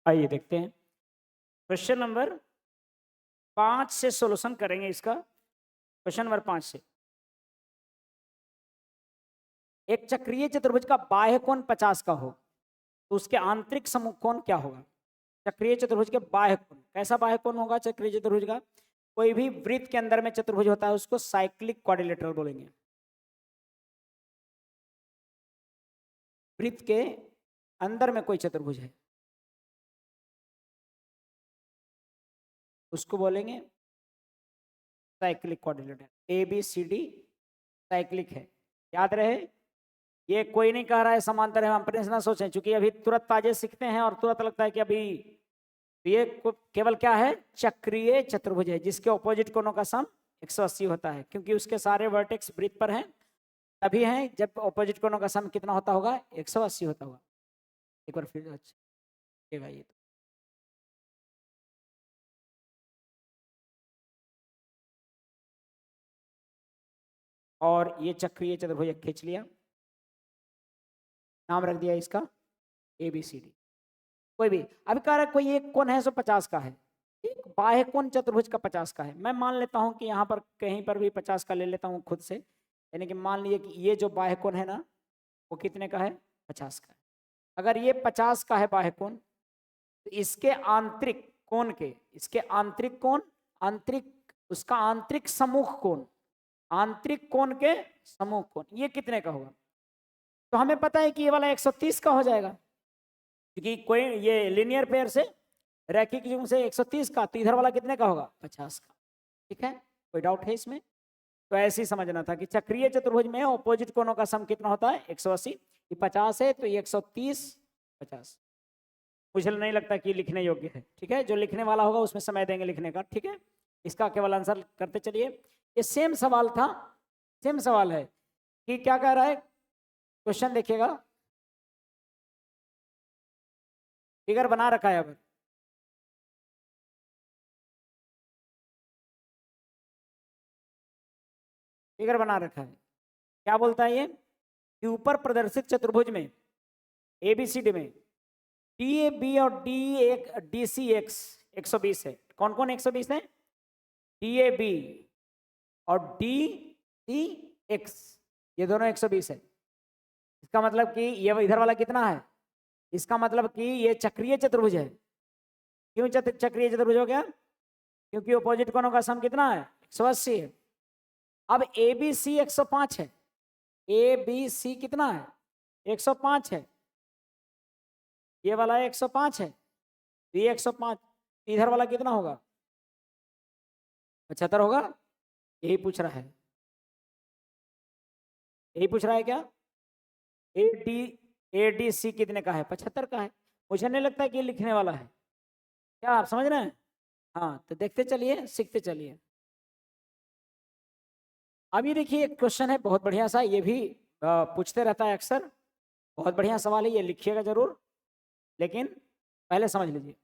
आइए देखते हैं क्वेश्चन नंबर 5 से सॉल्यूशन करेंगे इसका। क्वेश्चन नंबर 5 से, एक चक्रीय चतुर्भुज का बाह्य कोण 50 का हो तो उसके आंतरिक समूह कोण क्या होगा। चक्रीय चतुर्भुज के बाह्य कोण, कैसा बाह्य कोण होगा चक्रीय चतुर्भुज का? कोई भी वृत्त के अंदर में चतुर्भुज होता है उसको साइक्लिक क्वाड्रिलेटरल बोलेंगे। वृत्त के अंदर में कोई चतुर्भुज है उसको बोलेंगे cyclic quadrilateral. A B C D cyclic है, याद रहे। ये कोई नहीं कह रहा है समांतर है, हम अपने से ना सोचें, क्योंकि अभी तुरंत ताजे सीखते हैं और तुरंत लगता है कि अभी ये केवल क्या है, चक्रीय चतुर्भुज है जिसके ऑपोजिट कोणों का सम 180 होता है, क्योंकि उसके सारे वर्टेक्स वृत्त पर हैं, तभी हैं जब ऑपोजिट कोणों का सम कितना होता होगा, 180 होता होगा। एक बार फिर अच्छा ये तो और ये चक्रीय चतुर्भुज खींच लिया, नाम रख दिया इसका ए बी सी डी। कोई भी अभी कह रहा है कोई एक कोण है सो 50 का है, एक बाह्य कोण चतुर्भुज का 50 का है। मैं मान लेता हूं कि यहाँ पर कहीं पर भी 50 का ले लेता हूँ खुद से, यानी कि मान लीजिए कि ये जो बाह्य कोण है ना वो कितने का है, 50 का है। अगर ये 50 का है बाह्य कोण तो इसके आंतरिक कोण के, इसके आंतरिक कोण, आंतरिक उसका आंतरिक समूह कोण, आंतरिक कोण के समूह कोण ये कितने का होगा। तो हमें पता है कि ये वाला 130 का हो जाएगा, क्योंकि कोई ये लिनियर पेयर से रैखिक युग्म से 130 का, तो इधर वाला कितने का होगा, 50 का। ठीक है, कोई डाउट है इसमें? तो ऐसे ही समझना था कि चक्रीय चतुर्भुज में ऑपोजिट कोणों का सम कितना होता है, 180। ये 50 है तो ये 130 50। मुझे नहीं लगता कि लिखने योग्य है। ठीक है, जो लिखने वाला होगा उसमें समय देंगे लिखने का। ठीक है, इसका केवल आंसर करते चलिए। ये सेम सवाल था, सेम सवाल है कि क्या कह रहा है, क्वेश्चन देखिएगा, फिगर बना रखा है। अब फिगर बना रखा है, क्या बोलता है ये कि ऊपर प्रदर्शित चतुर्भुज में एबीसीडी में डी ए बी और डी सी एक्स 120 है। कौन कौन 120 है, डी ए बी और डी सी एक्स, ये दोनों 120 है। इसका मतलब कि ये इधर वाला कितना है, इसका मतलब कि ये चक्रीय चतुर्भुज है। क्यों चक्रीय चतुर्भुज हो गया, क्योंकि अपोजिट कोणों का सम कितना है, 180 है। अब ए बी सी 105 है, ए बी सी कितना है, 105 है, ये वाला 105 है, ये 105, इधर वाला कितना होगा, 75 होगा। यही पूछ रहा है, यही पूछ रहा है क्या, ए डी सी कितने का है, 75 का है। मुझे नहीं लगता कि ये लिखने वाला है, क्या आप समझ रहे हैं? हाँ, तो देखते चलिए, सीखते चलिए। अब ये देखिए एक क्वेश्चन है बहुत बढ़िया सा, ये भी पूछते रहता है अक्सर, बहुत बढ़िया सवाल है, ये लिखिएगा जरूर, लेकिन पहले समझ लीजिए।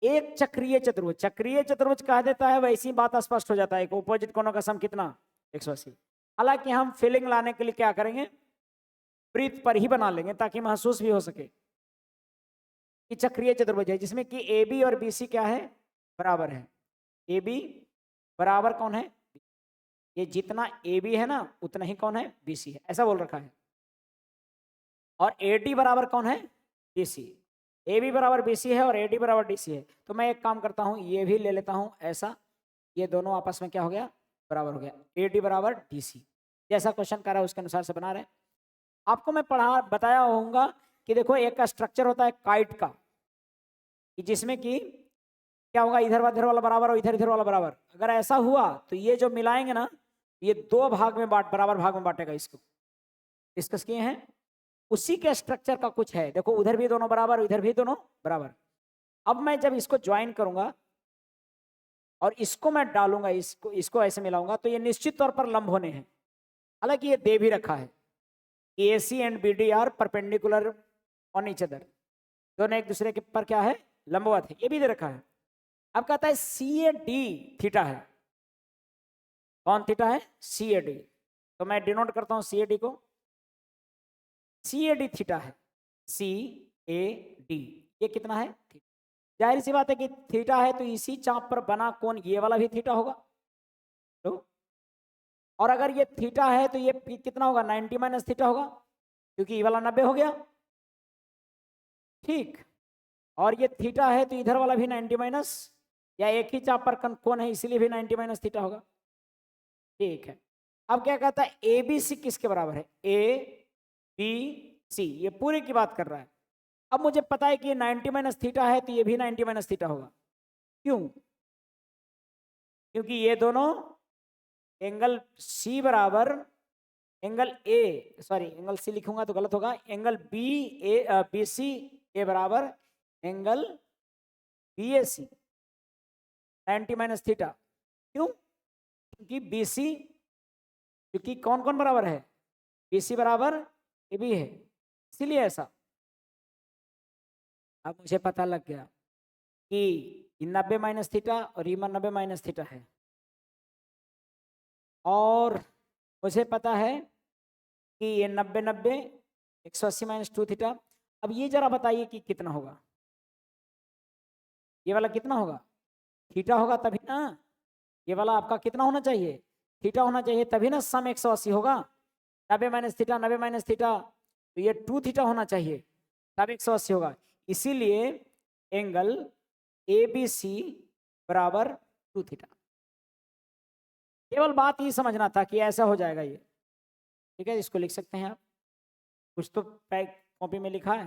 एक चक्रीय चतुर्भुज, चक्रीय चतुर्भुज कह देता है वैसी बात स्पष्ट हो जाता है कि अपोजिट कोणों का सम कितना, 180। हालांकि हम फीलिंग लाने के लिए क्या करेंगे, वृत्त पर ही बना लेंगे ताकि महसूस भी हो सके कि चक्रीय चतुर्भुज है जिसमें कि ए बी और बी सी क्या है, बराबर है। ए बी बराबर कौन है, ये जितना ए बी है ना उतना ही कौन है, बी सी है, ऐसा बोल रखा है। और ए डी बराबर कौन है, डी सी। ए बी बराबर बी सी है और ए डी बराबर डी सी है। तो मैं एक काम करता हूँ, ये भी ले लेता हूँ ऐसा, ये दोनों आपस में क्या हो गया, बराबर हो गया, ए डी बराबर डी सी। जैसा क्वेश्चन कर रहा है उसके अनुसार से बना रहे हैं। आपको मैं बताया होऊंगा कि देखो एक का स्ट्रक्चर होता है काइट का, कि जिसमें कि क्या होगा, इधर वाला बराबर और इधर इधर वाला बराबर। अगर ऐसा हुआ तो ये जो मिलाएंगे ना, ये दो भाग में बराबर भाग में बांटेगा। इसको डिस्कस किए हैं, उसी के स्ट्रक्चर का कुछ है। देखो उधर भी दोनों बराबर, इधर भी दोनों बराबर। अब मैं जब इसको ज्वाइन करूंगा और इसको मैं डालूंगा, इसको ऐसे मिलाऊंगा, तो ये निश्चित तौर पर लंब होने हैं। हालांकि ये दे भी रखा है, A C and B D are perpendicular on each other, दोनों एक दूसरे के पर क्या है, लंबवत है, ये भी दे रखा है। अब कहता है सी ए डी थीटा है, कौन थीटा है, सी ए डी। तो मैं डिनोट करता हूं सी ए डी को, CAD थीटा है, CAD ये कितना है थीटा। जाहिर सी बात है कि थीटा है तो इसी चाप पर बना कोण ये वाला भी थीटा होगा। तो और अगर ये थीटा है तो ये कितना होगा 90 माइनस थीटा होगा, क्योंकि ये वाला 90 हो गया, ठीक। और ये थीटा है तो इधर वाला भी 90 माइनस, या एक ही चाप पर कोण है इसीलिए भी 90 माइनस थीटा होगा, ठीक है। अब क्या कहता है ABC किसके बराबर है, ABC ये पूरे की बात कर रहा है। अब मुझे पता है कि ये 90 माइनस थीटा है तो ये भी 90 माइनस थीटा होगा। क्यों? क्योंकि ये दोनों एंगल C बराबर एंगल C लिखूंगा तो गलत होगा, एंगल BC ए बराबर एंगल BAC 90 माइनस थीटा। क्यों? क्योंकि BC, क्योंकि कौन कौन बराबर है, BC बराबर AB है, इसीलिए ऐसा। अब मुझे पता लग गया कि 90 माइनस थीटा और ये 90 माइनस थीटा है, और मुझे पता है कि ये 90 180 माइनस 2 थीटा। अब ये जरा बताइए कि कितना होगा, ये वाला कितना होगा, थीटा होगा तभी ना। ये वाला आपका कितना होना चाहिए, थीटा होना चाहिए, तभी ना सम 180 होगा। 90 माइनस थीटा 90 माइनस थीटा, तो ये 2 थीटा होना चाहिए तब 180 होगा। इसीलिए एंगल ABC बराबर 2 थीटा। केवल बात ये समझना था कि ऐसा हो जाएगा ये, ठीक है। इसको लिख सकते हैं आप, कुछ तो कॉपी में लिखा है,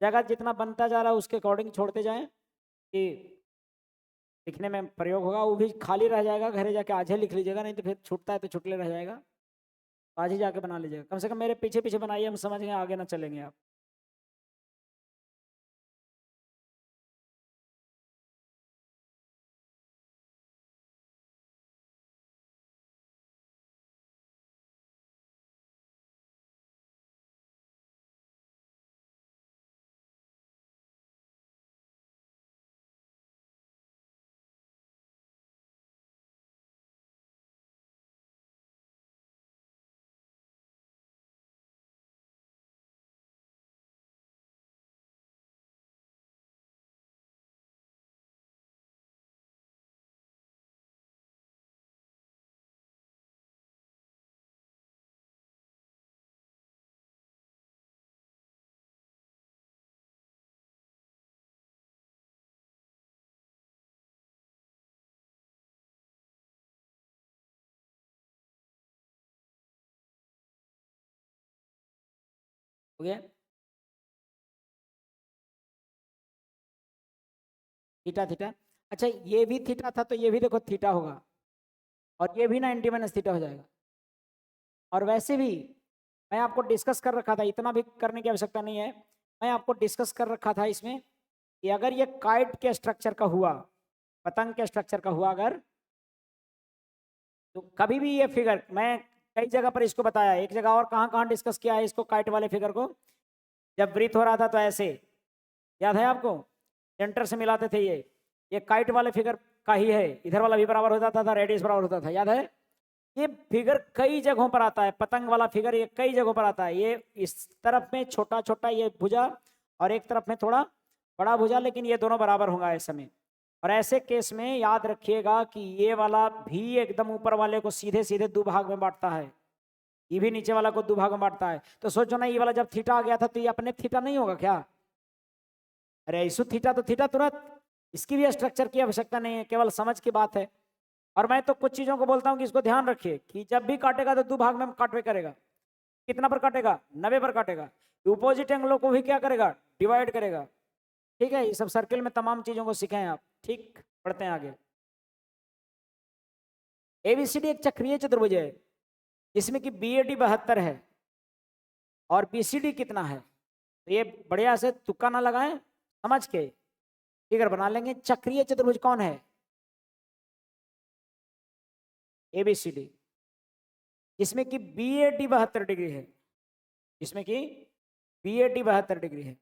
जगह जितना बनता जा रहा है उसके अकॉर्डिंग छोड़ते जाएं कि लिखने में प्रयोग होगा। वो भी खाली रह जाएगा, घरे जाके आज ही लिख लीजिएगा, नहीं तो फिर छूटता है तो छुटले रह जाएगा। आज ही जाके बना लीजिएगा, कम से कम मेरे पीछे पीछे बनाइए, हम समझ गए, आगे ना चलेंगे आप। हो गया, थीटा थीटा। अच्छा ये भी थीटा था तो ये भी देखो थीटा होगा, और ये भी 90 माइनस थीटा हो जाएगा। और वैसे भी मैं आपको डिस्कस कर रखा था, इतना भी करने की आवश्यकता नहीं है, मैं आपको डिस्कस कर रखा था इसमें कि अगर ये काइट के स्ट्रक्चर का हुआ, पतंग के स्ट्रक्चर का हुआ अगर, तो कभी भी ये फिगर मैं कई जगह पर इसको बताया, एक जगह और कहाँ कहाँ डिस्कस किया है इसको, काइट वाले फिगर को। जब वृत्त हो रहा था तो ऐसे, याद है आपको, सेंटर से मिलाते थे, ये काइट वाले फिगर का ही है। इधर वाला भी बराबर हो जाता था, रेडियस बराबर होता था, याद है। ये फिगर कई जगहों पर आता है, पतंग वाला फिगर ये कई जगहों पर आता है। ये इस तरफ में छोटा छोटा ये भुजा, और एक तरफ में थोड़ा बड़ा भुजा, लेकिन ये दोनों बराबर होगा ऐसे में। और ऐसे केस में याद रखिएगा कि ये वाला भी एकदम ऊपर वाले को सीधे सीधे दो भाग में बांटता है, ये भी नीचे वाला को दो भाग में बांटता है। तो सोचो ना, ये वाला जब थीटा आ गया था तो ये अपने थीटा नहीं होगा क्या, अरे ऐसु थीटा तो थीटा तुरंत, इसकी भी स्ट्रक्चर की आवश्यकता नहीं है, केवल समझ की बात है। और मैं तो कुछ चीजों को बोलता हूं कि इसको ध्यान रखिए कि जब भी काटेगा तो दो भाग में काटवे करेगा। कितना पर काटेगा, 90 पर काटेगा। अपोजिट एंगलों को भी क्या करेगा, डिवाइड करेगा, ठीक है। ये सब सर्किल में तमाम चीजों को सीखे हैं आप, ठीक। पढ़ते हैं आगे। एबीसीडी एक चक्रीय चतुर्भुज है जिसमें कि बीएडी 72 है और बीसीडी कितना है, तो ये बढ़िया से तुक्का ना लगाएं, समझ के फिगर बना लेंगे। चक्रीय चतुर्भुज कौन है, एबीसीडी, जिसमें कि बीएडी 72 डिग्री है, जिसमें कि बीएडी 72 डिग्री है,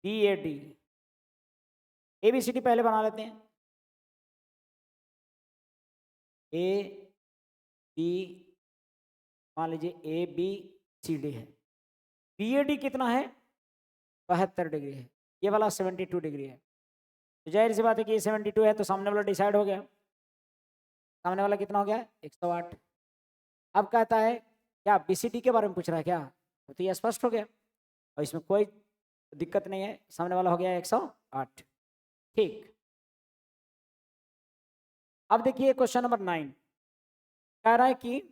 बीएडी। एबीसीडी पहले बना लेते हैं, ए बी, मान लीजिए ए बी CD है। BAD कितना है? 72 डिग्री है। ये वाला 72 डिग्री है। तो जाहिर सी बात है कि ये 72 है, तो सामने वाला डिसाइड हो गया। सामने वाला कितना हो गया? 108। अब कहता है क्या BCD के बारे में पूछ रहा है क्या? तो ये स्पष्ट हो गया और इसमें कोई दिक्कत नहीं है, सामने वाला हो गया 108। ठीक, अब देखिए क्वेश्चन नंबर 9 कह रहा है कि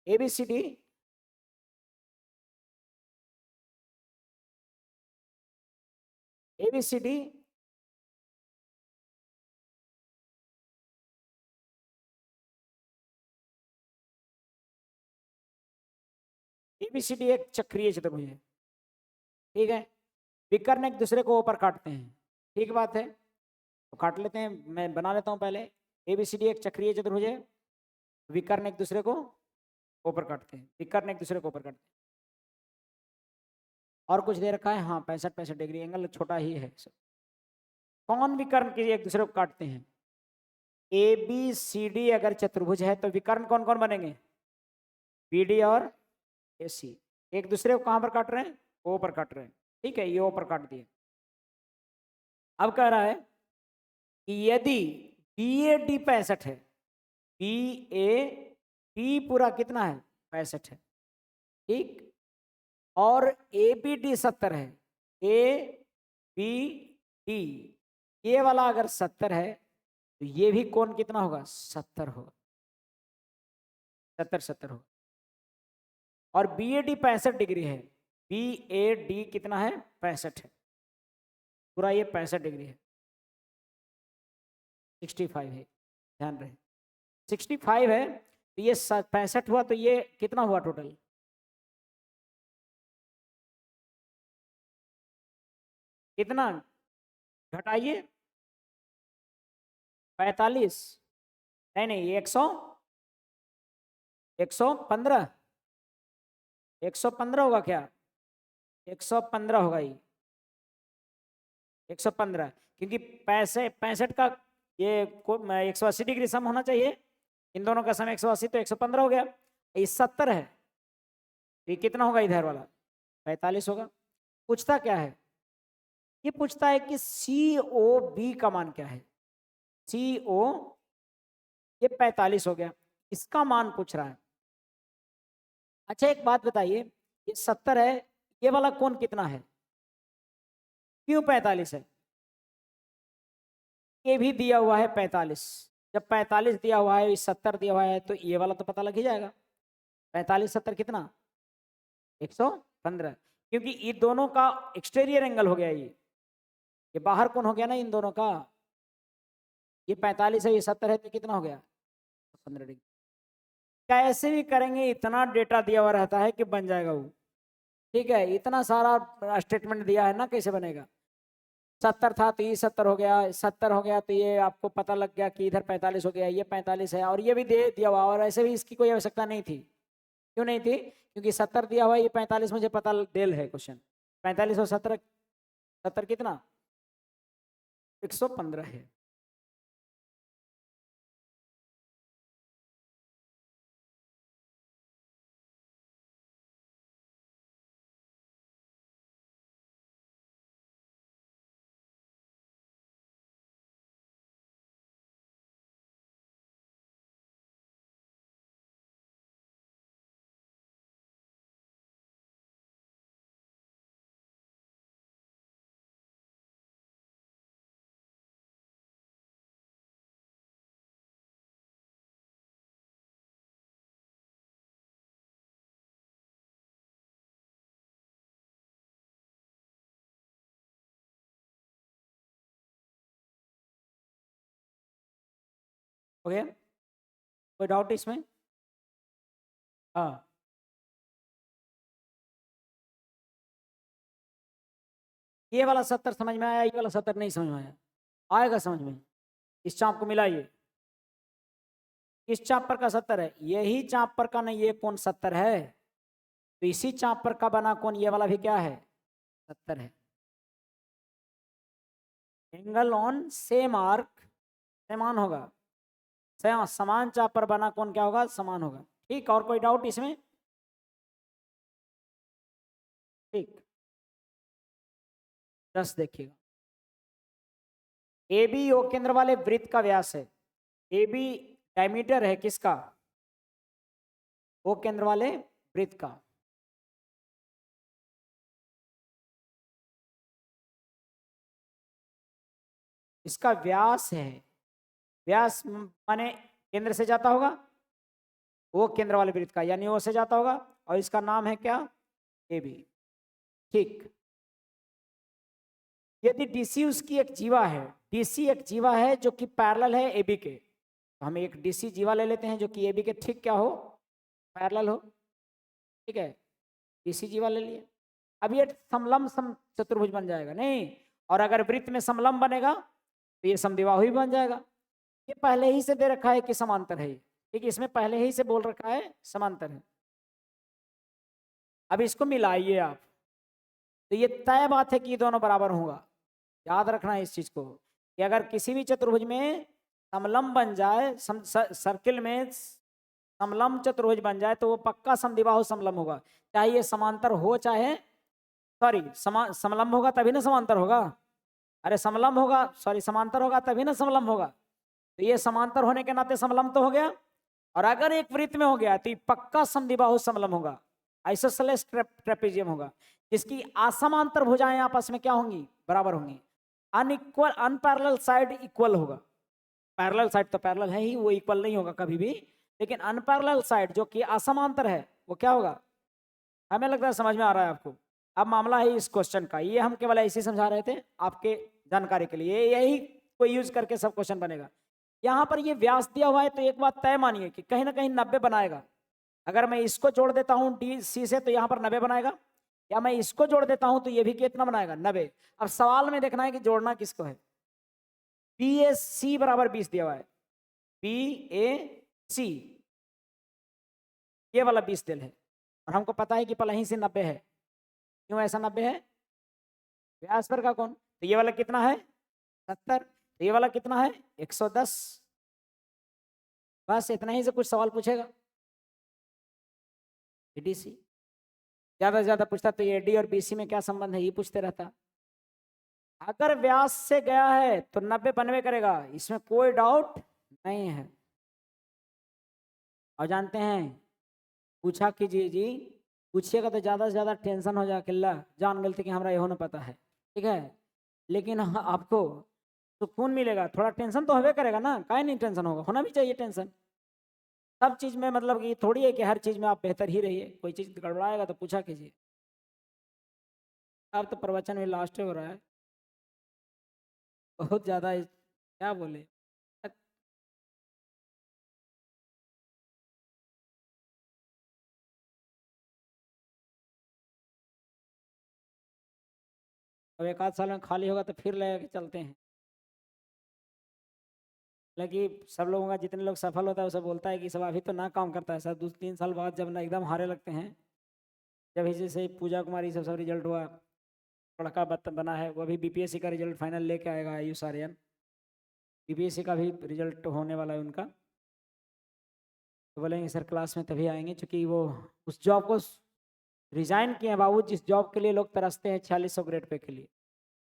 ABCD एक चक्रीय चतुर्भुज है। ठीक है, विकर्ण एक दूसरे को ऊपर काटते हैं। ठीक बात है, तो काट लेते हैं, मैं बना लेता हूं पहले। ABCD एक चक्रीय चतुर्भुज है, विकर्ण एक दूसरे को ऊपर काटते हैं, विकर्ण एक दूसरे को ऊपर काटते हैं। और कुछ दे रखा है, हाँ 65 डिग्री, एंगल छोटा ही है। कौन विकर्ण के एक दूसरे को काटते हैं? ABCD अगर चतुर्भुज है तो विकर्ण कौन कौन बनेंगे? BD और AC। एक दूसरे को कहां पर काट रहे हैं? ओ पर काट रहे हैं। ठीक है, ये ओ पर काट दिए। अब कह रहा है कि यदि BAD 65 है, BAD पूरा कितना है? 65 है। ठीक, और ABD 70 है, ABD ये वाला अगर 70 है तो ये भी कोण कितना होगा? 70 होगा। 70 होगा। और BAD 65 डिग्री है, BAD कितना है? 65 है, पूरा ये 65 डिग्री है। 65 है, ध्यान रहे 65 है, तो ये 65 हुआ, तो ये कितना हुआ टोटल? कितना घटाइए? 45, नहीं नहीं, 115 115 होगा क्या? 115 होगा ये, 115, क्योंकि 65 का ये 180 डिग्री सम होना चाहिए, इन दोनों का सम 180, तो 115 हो गया। ये 70 है, तो ये कितना होगा इधर वाला? 45 होगा। पूछता क्या है? ये पूछता है कि COB का मान क्या है। CO ये 45 हो गया, इसका मान पूछ रहा है। अच्छा एक बात बताइए, ये 70 है, ये वाला कोण कितना है? क्यों 45 है? ये भी दिया हुआ है 45। जब 45 दिया हुआ है, 70 दिया हुआ है, तो ये वाला तो पता लग ही जाएगा। 45 70 कितना? 115, क्योंकि ये दोनों का एक्सटीरियर एंगल हो गया। ये बाहर कोण हो गया ना इन दोनों का। ये 45 है, ये 70 है, तो कितना हो गया? 15 डिग्री। कैसे भी करेंगे, इतना डेटा दिया हुआ रहता है कि बन जाएगा वो। ठीक है, इतना सारा स्टेटमेंट दिया है ना, कैसे बनेगा? 70 था तो ये 70 हो गया, 70 हो गया तो ये आपको पता लग गया कि इधर 45 हो गया, ये 45 है, और ये भी दे दिया हुआ, और ऐसे भी इसकी कोई आवश्यकता नहीं थी। क्यों नहीं थी? क्योंकि 70 दिया हुआ, ये 45 मुझे पता डेल है क्वेश्चन। 45 और 70, 70 कितना? 115 है। ओके, कोई डाउट इसमें? हाँ, ये वाला 70 समझ में आया, ये वाला 70 नहीं समझ में आया? आएगा समझ में। इस चाप को मिलाइए, किस चाप पर का 70 है? यही चाप पर का, नहीं ये कौन 70 है, तो इसी चाप पर का बना कौन ये वाला भी क्या है? 70 है। एंगल ऑन सेम आर्क समान होगा, समान चाप पर बना कौन क्या होगा? समान होगा। ठीक, और कोई डाउट इसमें? ठीक। 10 देखिएगा, ए बी ओ केंद्र वाले वृत्त का व्यास है। ए बी डायमीटर है किसका? ओ केंद्र वाले वृत्त का। इसका व्यास है, व्यास माने केंद्र से जाता होगा, वो केंद्र वाले वृत्त का, यानी ओ से जाता होगा, और इसका नाम है क्या? A B. ठीक। यदि डीसी उसकी एक जीवा है, डीसी एक जीवा है जो कि पैरेलल है ए बी के, तो हम एक डीसी जीवा ले लेते हैं जो कि ए बी के ठीक क्या हो? पैरेलल हो। ठीक है, डीसी जीवा ले लिए। अब ये समलंब चतुर्भुज बन जाएगा नहीं, और अगर वृत्त में समलंब बनेगा तो ये समद्विबाहु ही बन जाएगा। ये पहले ही से दे रखा है कि समांतर है, ठीक है, इसमें पहले ही से बोल रखा है समांतर है। अब इसको मिलाइए आप, तो ये तय बात है कि दोनों बराबर होगा। याद रखना है इस चीज को कि अगर किसी भी चतुर्भुज में समलंब बन जाए, सर्किल में समलंब चतुर्भुज बन जाए, तो वो पक्का समद्विबाहु समलंब होगा, चाहे ये समांतर हो चाहे सॉरी समलंब होगा तभी ना समांतर होगा। अरे समलंब होगा, सॉरी समांतर होगा तभी ना समलंब होगा। तो ये समांतर होने के नाते समलंब तो हो गया, और अगर एक वृत्त में हो गया तो ये पक्का समद्विबाहु समलंब होगा, आइसोसेलेस ट्रेपेजियम होगा, जिसकी असमांतर भुजाएं आपस में क्या होंगी? बराबर होंगी। अनइक्वल अनपैरेलल साइड इक्वल होगा। पैरेलल साइड तो पैरेलल है ही, वो इक्वल नहीं होगा कभी भी, लेकिन अनपैरेलल साइड जो कि असमांतर है वो क्या होगा? हमें लगता है समझ में आ रहा है आपको। अब मामला है इस क्वेश्चन का, ये हम केवल ऐसे समझा रहे थे आपके जानकारी के लिए, यही को यूज करके सब क्वेश्चन बनेगा। यहाँ पर ये व्यास दिया हुआ है, तो एक बात तय मानिए कि कहीं ना कहीं 90 बनाएगा। अगर मैं इसको जोड़ देता हूँ डी सी से तो यहाँ पर 90 बनाएगा, या मैं इसको जोड़ देता हूँ तो ये भी कितना बनाएगा? 90। अब सवाल में देखना है कि जोड़ना किसको है। बी ए सी बराबर 20 दिया हुआ है, बी ए सी ये वाला 20 दिल है, और हमको पता है कि पलही से 90 है। क्यों ऐसा 90 है? व्यास पर का कौन? तो ये वाला कितना है? 70। तो ये वाला कितना है? 110। बस इतना ही से कुछ सवाल पूछेगा। डीसी ज्यादा से ज्यादा पूछता तो ये डी और बीसी में क्या संबंध है ये पूछते रहता। अगर व्यास से गया है तो 90 बनवे करेगा, इसमें कोई डाउट नहीं है। और जानते हैं, पूछा कीजिए जी, पूछिएगा तो ज्यादा से ज्यादा टेंशन हो जाए किल्ला जान गलती कि हमारा ये होना पता है, ठीक है, लेकिन आपको सुकून मिलेगा। थोड़ा टेंशन तो होवे करेगा ना, काहे नहीं टेंशन होगा, होना भी चाहिए टेंशन सब चीज में। मतलब कि थोड़ी है कि हर चीज में आप बेहतर ही रहिए, कोई चीज गड़बड़ाएगा तो पूछा कीजिए। अब तो प्रवचन भी लास्ट हो रहा है, बहुत ज्यादा क्या बोले। अब एक आध साल में खाली होगा तो फिर लेके चलते हैं। लेकिन सब लोगों का, जितने लोग सफल होता है वो सब बोलता है कि सब अभी तो ना काम करता है, सब 2-3 साल बाद जब ना एकदम हारे लगते हैं, जब जैसे पूजा कुमारी सब रिजल्ट हुआ, लड़का बना है, वो अभी बीपीएससी का रिजल्ट फाइनल लेके आएगा, आयुष आर्यन बीपीएससी का भी रिजल्ट होने वाला है उनका। तो बोलेंगे सर क्लास में तभी आएंगे, क्योंकि वो उस जॉब को रिजाइन किए हैं बाबू, जिस जॉब के लिए लोग तरसते हैं 4600 ग्रेड पे के लिए,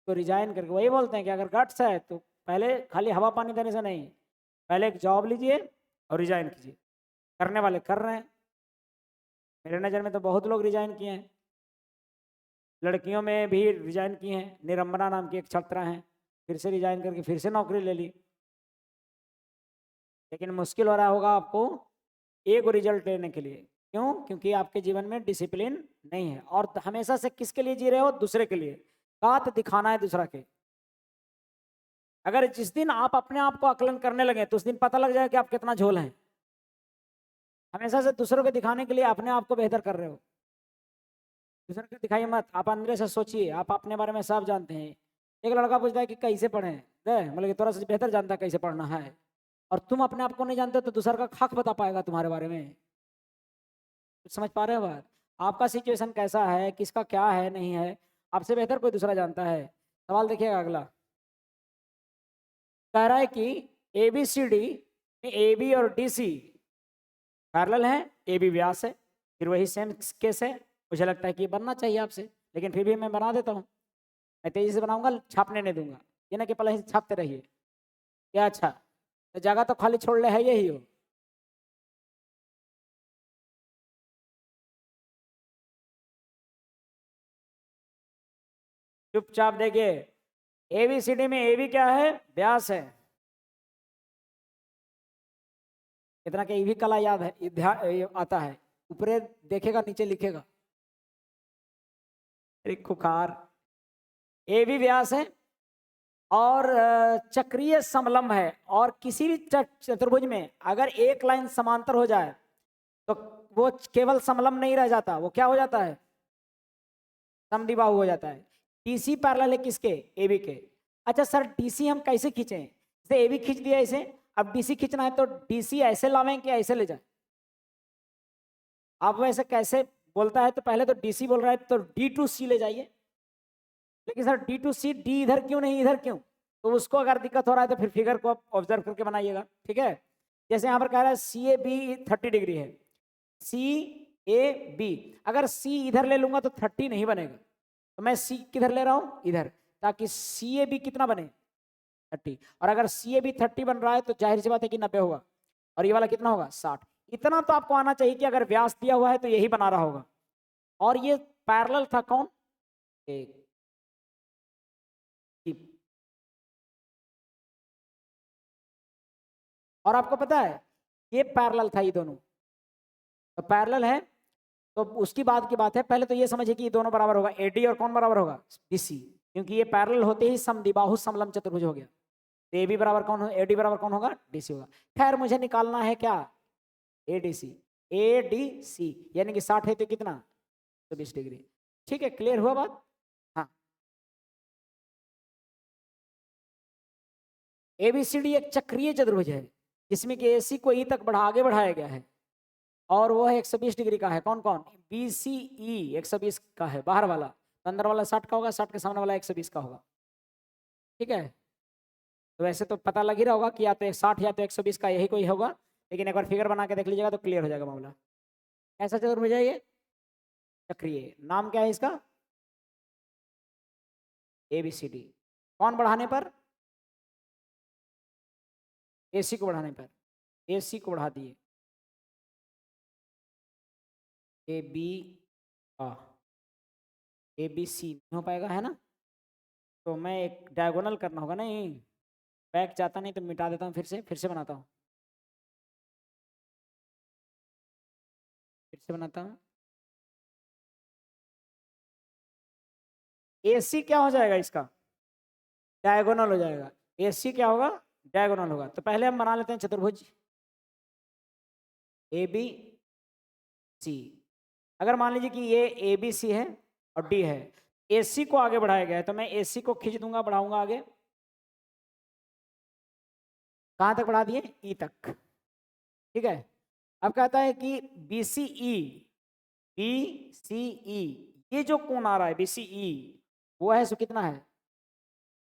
तो रिजाइन करके वही बोलते हैं कि अगर गट्स है तो पहले खाली हवा पानी देने से नहीं, पहले एक जॉब लीजिए और रिजाइन कीजिए। करने वाले कर रहे हैं, मेरे नज़र में तो बहुत लोग रिजाइन किए हैं, लड़कियों में भी रिजाइन किए हैं। निरंबना नाम की एक छात्रा हैं, फिर से रिजाइन करके फिर से नौकरी ले ली। लेकिन मुश्किल हो रहा होगा आपको एक रिजल्ट लेने के लिए, क्यों? क्योंकि आपके जीवन में डिसिप्लिन नहीं है, और हमेशा से किसके लिए जी रहे हो? दूसरे के लिए, बात दिखाना है दूसरा के। अगर जिस दिन आप अपने आप को आकलन करने लगे तो उस दिन पता लग जाएगा कि आप कितना झोल हैं। हमेशा से दूसरों को दिखाने के लिए अपने आप को बेहतर कर रहे हो, दूसरों को दिखाइए मत, आप अंदर से सोचिए, आप अपने बारे में सब जानते हैं। एक लड़का पूछता है कि कैसे पढ़े, मतलब कि थोड़ा सा बेहतर जानता है कैसे पढ़ना है, और तुम अपने आप को नहीं जानते तो दूसरा का खाक बता पाएगा तुम्हारे बारे में। समझ पा रहे हो बात? आपका सिचुएशन कैसा है, किसका क्या है नहीं है, आपसे बेहतर कोई दूसरा जानता है। सवाल देखिएगा अगला, कह रहा है कि A B C D, A B और डी सी पैरेलल है, ए बी व्यास है, फिर वही सेम केस है, मुझे लगता है कि बनना चाहिए आपसे। लेकिन फिर भी मैं बना देता हूँ। मैं तेजी से बनाऊंगा, छापने नहीं दूंगा, ये ना कि पहले ही छापते रहिए। क्या अच्छा, तो जगह तो खाली छोड़ ले है यही हो। चुपचाप देखिए, एबीसीडी में ए भी क्या है, व्यास है। इतना कि भी कला याद है, ये आता है, ऊपर देखेगा नीचे लिखेगा। एक खुखार, ए भी व्यास है और चक्रीय समलंब है। और किसी भी चतुर्भुज में अगर एक लाइन समांतर हो जाए तो वो केवल समलंब नहीं रह जाता, वो क्या हो जाता है, समद्विबाहु हो जाता है। डीसी पैरेलल है किसके, एबी के। अच्छा सर डीसी हम कैसे खींचे, जैसे एबी खींच दिया ऐसे, अब डीसी खींचना है तो डीसी ऐसे लावें कि ऐसे ले जाए। आप वैसे कैसे बोलता है तो पहले तो डीसी बोल रहा है तो डी टू सी ले जाइए, लेकिन sir D to C, D इधर क्यों नहीं इधर क्यों, तो उसको अगर दिक्कत हो रहा है तो फिर फिगर को ऑब्जर्व करके बनाइएगा, ठीक है। जैसे यहाँ पर कह रहा है सी ए बी 30 डिग्री है, सी ए बी, अगर सी इधर ले लूंगा तो 30 नहीं बनेगा, तो मैं सी किधर ले रहा हूँ, इधर, ताकि सी ए बी कितना बने, 30। और अगर सी ए बी 30 बन रहा है तो जाहिर सी बात है कि 90 होगा, और ये वाला कितना होगा, 60। इतना तो आपको आना चाहिए कि अगर व्यास दिया हुआ है तो यही बना रहा होगा। और ये पैरेलल था कौन, एक, और आपको पता है ये पैरेलल था, ये दोनों तो पैरेलल है, तो उसकी बाद की बात है। पहले तो ये समझिए कि ये दोनों बराबर होगा, एडी और कौन बराबर होगा, डीसी, क्योंकि ये पैरेलल होते ही समद्विबाहु समलंब चतुर्भुज हो गया। तो ए बी बराबर कौन हो, एडी बराबर कौन होगा, डीसी होगा। खैर मुझे निकालना है क्या, एडीसी, एडीसी यानी कि 60 है तो कितना, 120 डिग्री। ठीक है, क्लियर हुआ बात। हाँ, एबीसीडी एक चक्रीय चतुर्भुज है जिसमें कि एसी को ई तक आगे बढ़ाया गया है, और वो है 120 डिग्री का है। कौन कौन, बीसीई 120 का है बाहर वाला, तो अंदर वाला 60 का होगा, 60 के सामने वाला 120 का होगा, ठीक है। तो वैसे तो पता लग ही रहा होगा कि या तो 60 या तो 120 का यही कोई होगा, लेकिन एक बार फिगर बना के देख लीजिएगा तो क्लियर हो जाएगा मामला। ऐसा चतुर्भुज है ये, चक्रीय, नाम क्या है इसका, एबीसीडी। कौन बढ़ाने पर, एसी को बढ़ाने पर, एसी को बढ़ा दिए, ए बी ए बी सी नहीं हो पाएगा है ना, तो मैं एक डायगोनल करना होगा, नहीं बैक जाता नहीं तो मिटा देता हूँ, फिर से बनाता हूँ, फिर से बनाता हूँ। एसी क्या हो जाएगा इसका, डायगोनल हो जाएगा, एसी क्या होगा, डायगोनल होगा। तो पहले हम बना लेते हैं चतुर्भुज ए बी सी। अगर मान लीजिए कि ये ए बी सी है और डी है, एसी को आगे बढ़ाया गया है, तो मैं एसी को खींच दूंगा, बढ़ाऊंगा आगे, कहां तक बढ़ा दिए, ई तक, ठीक है। अब कहता है कि बीसीई, बीसीई ये जो कोण आ रहा है बीसीई, वो है सो कितना है,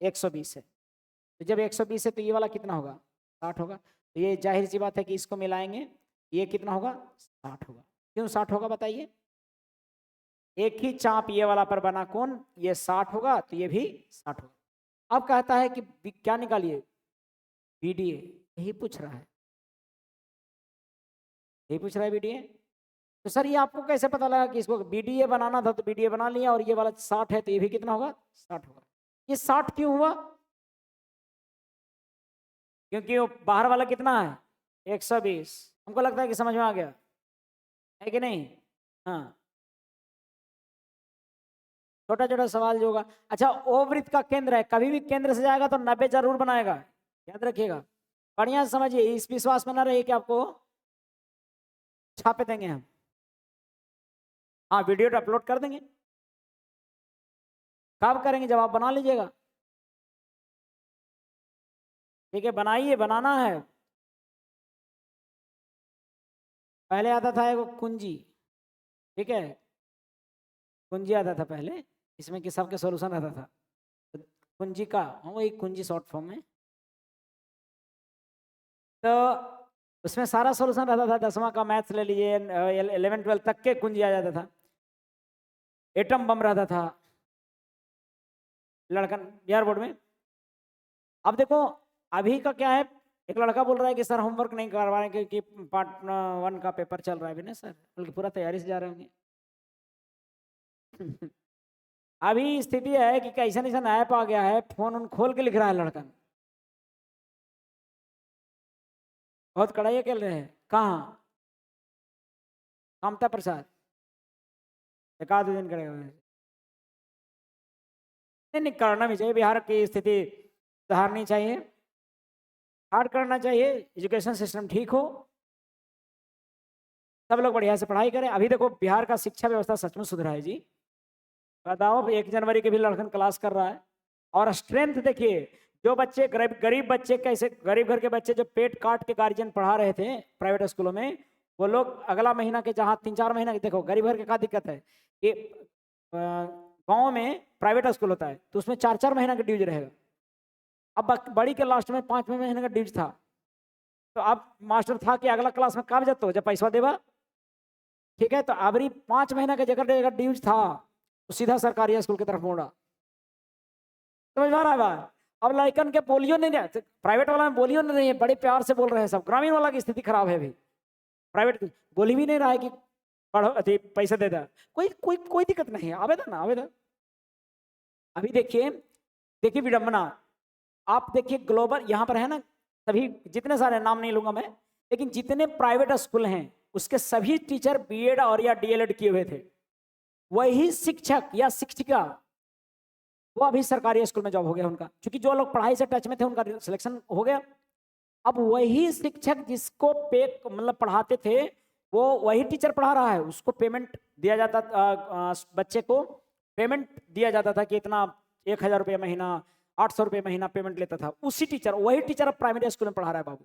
120 है। तो जब 120 है तो ये वाला कितना होगा, 60 होगा। तो ये जाहिर सी बात है कि इसको मिलाएंगे, ये कितना होगा, 60 होगा। क्यों 60 होगा बताइए, एक ही चाप ये वाला पर बना कोण, ये 60 होगा तो ये भी 60 होगा। अब कहता है कि क्या निकालिए, बीडीए, यही पूछ रहा है, यही पूछ रहा है बीडीए। तो सर ये आपको कैसे पता लगा कि इसको बीडीए बनाना था, तो बीडीए बना लिया, और ये वाला 60 है तो ये भी कितना होगा, 60 होगा। ये 60 क्यों हुआ, क्योंकि वो बाहर वाला कितना है, 120। हमको लगता है कि समझ में आ गया है कि नहीं। हाँ, छोटा छोटा सवाल जो होगा। अच्छा, ओ वृत्त का केंद्र है, कभी भी केंद्र से जाएगा तो 90 जरूर बनाएगा, याद रखिएगा। बढ़िया से समझिए, इस विश्वास में ना रहिए कि आपको छापे देंगे हम। हाँ, वीडियो तो अपलोड कर देंगे, कब करेंगे, जब आप बना लीजिएगा, ठीक है। बनाइए, बनाना है। पहले आता था एक कुंजी, ठीक है, कुंजी आता था पहले, इसमें कि सबके सॉल्यूशन रहता था, तो कुंजी का, हाँ वही कुंजी शॉर्ट फॉर्म में, तो उसमें सारा सॉल्यूशन रहता था। 10वां का मैथ्स ले लीजिए, 11 12 तक के कुंजी आ जाता था। एटम बम रहता था लड़का बिहार बोर्ड में। अब देखो अभी का क्या है, एक लड़का बोल रहा है कि सर होमवर्क नहीं करवा रहे क्योंकि पार्ट 1 का पेपर चल रहा है अभी ना सर, बल्कि पूरा तैयारी से जा रहे होंगे। अभी स्थिति है कि कैसा ऐसा ऐप आ गया है, फोन उन खोल के लिख रहा है लड़का, बहुत कड़ाई खेल रहे हैं। कहाँ? ममता प्रसाद एक आध दिन करेगा। नहीं करना भी चाहिए, बिहार की स्थिति सुधारनी चाहिए, हार्ड करना चाहिए, एजुकेशन सिस्टम ठीक हो, सब लोग बढ़िया से पढ़ाई करें। अभी देखो बिहार का शिक्षा व्यवस्था सचमुच सुधरा है जी। बताओ 1 जनवरी के भी लड़कन क्लास कर रहा है, और स्ट्रेंथ देखिए, जो बच्चे गरीब बच्चे, कैसे गरीब घर के बच्चे जो पेट काट के गार्जियन पढ़ा रहे थे प्राइवेट स्कूलों में, वो लोग अगला महीना के जहाँ 3-4 महीना के, देखो गरीब घर के क्या दिक्कत है कि गाँव में प्राइवेट स्कूल होता है तो उसमें 4-4 महीना का ड्यूज रहेगा। अब बड़ी के लास्ट में 5वें महीने का ड्यूज था, तो अब मास्टर था कि अगला क्लास में कब जाते हो जब पैसा देवा, ठीक है, तो अबरी 5 महीना का जगह ड्यूज था तो सीधा सरकारी स्कूल की तरफ मोड़ा। समझ में आ रहा है बात? अब लड़कन के बोलियो नहीं रहे, प्राइवेट वाला में बोलियो नहीं रही है, बड़े प्यार से बोल रहे हैं सब। ग्रामीण वाला की स्थिति खराब है अभी, प्राइवेट बोली भी नहीं रहा है कि पढ़ो अति पैसे दे दे, कोई दिक्कत नहीं है, आवेदन आवेदन। अभी देखिए देखिए विडंबना, आप देखिए ग्लोबल यहाँ पर है ना, सभी जितने सारे नाम नहीं लूंगा मैं, लेकिन जितने प्राइवेट स्कूल हैं उसके सभी टीचर बीएड और या डीएलएड किए हुए थे। वही शिक्षक या शिक्षिका वो अभी सरकारी स्कूल में जॉब हो गया उनका, क्योंकि जो लोग पढ़ाई से टच में थे उनका सिलेक्शन हो गया। अब वही शिक्षक जिसको पे मतलब पढ़ाते थे वो वही टीचर पढ़ा रहा है, उसको पेमेंट दिया जाता, बच्चे को पेमेंट दिया जाता था कि इतना 1000 रुपये महीना, 800 रुपये महीना पेमेंट लेता था। उसी टीचर, वही टीचर अब प्राइमरी स्कूल में पढ़ा रहा है बाबू,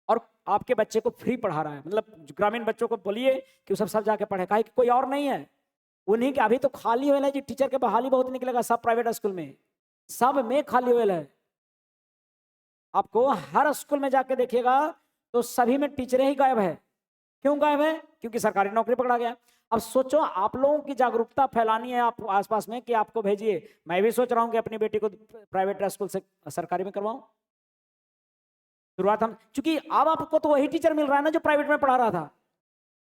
और आपके बच्चे को फ्री पढ़ा रहा है। मतलब ग्रामीण बच्चों को बोलिए कि वो सब जाके पढ़े, कि कोई और नहीं है उन्हीं के। अभी तो खाली हुए जी, टीचर के बहाली बहुत निकलेगा सब प्राइवेट स्कूल में, सब में खाली हुए है। आपको हर स्कूल में जाके देखिएगा तो सभी में टीचरें ही गायब है। क्यों गायब है? क्योंकि सरकारी नौकरी पकड़ा गया। अब सोचो, आप लोगों की जागरूकता फैलानी है आप आसपास में कि आपको भेजिए। मैं भी सोच रहा हूं कि अपनी बेटी को प्राइवेट स्कूल से सरकारी में करवाऊं। शुरुआत हम, क्योंकि अब आपको तो वही टीचर मिल रहा है ना जो प्राइवेट में पढ़ा रहा था।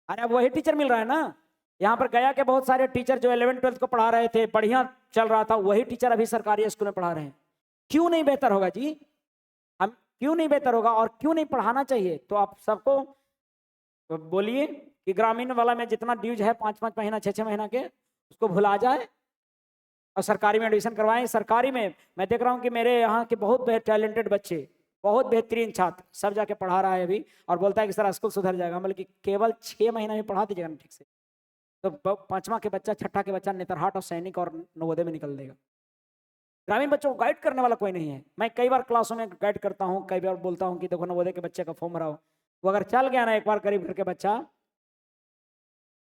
अरे अब वही टीचर मिल रहा है ना। यहाँ पर गया के बहुत सारे टीचर जो 11th-12th को पढ़ा रहे थे, बढ़िया चल रहा था, वही टीचर अभी सरकारी स्कूल में पढ़ा रहे हैं। क्यों नहीं बेहतर होगा जी? हम क्यों नहीं बेहतर होगा और क्यों नहीं पढ़ाना चाहिए? तो आप सबको बोलिए कि ग्रामीण वाला में जितना ड्यूज है 5-5 महीना 6-6 महीना के, उसको भुला जाए और सरकारी में एडमिशन करवाएं। सरकारी में मैं देख रहा हूँ कि मेरे यहाँ के बहुत टैलेंटेड बच्चे, बहुत बेहतरीन छात्र सब जाके पढ़ा रहा है अभी, और बोलता है कि सर स्कूल सुधर जाएगा। बल्कि केवल 6 महीना में पढ़ा दीजिएगा ना ठीक से, तो 5वां के बच्चा, 6ठा के बच्चा नेतरहाट और सैनिक और नवोदय में निकल देगा। ग्रामीण बच्चों को गाइड करने वाला कोई नहीं है। मैं कई बार क्लासों में गाइड करता हूँ, कई बार बोलता हूँ कि देखो नवोदय के बच्चे का फॉर्म भराओ। वो अगर चल गया ना एक बार गरीब घर के बच्चा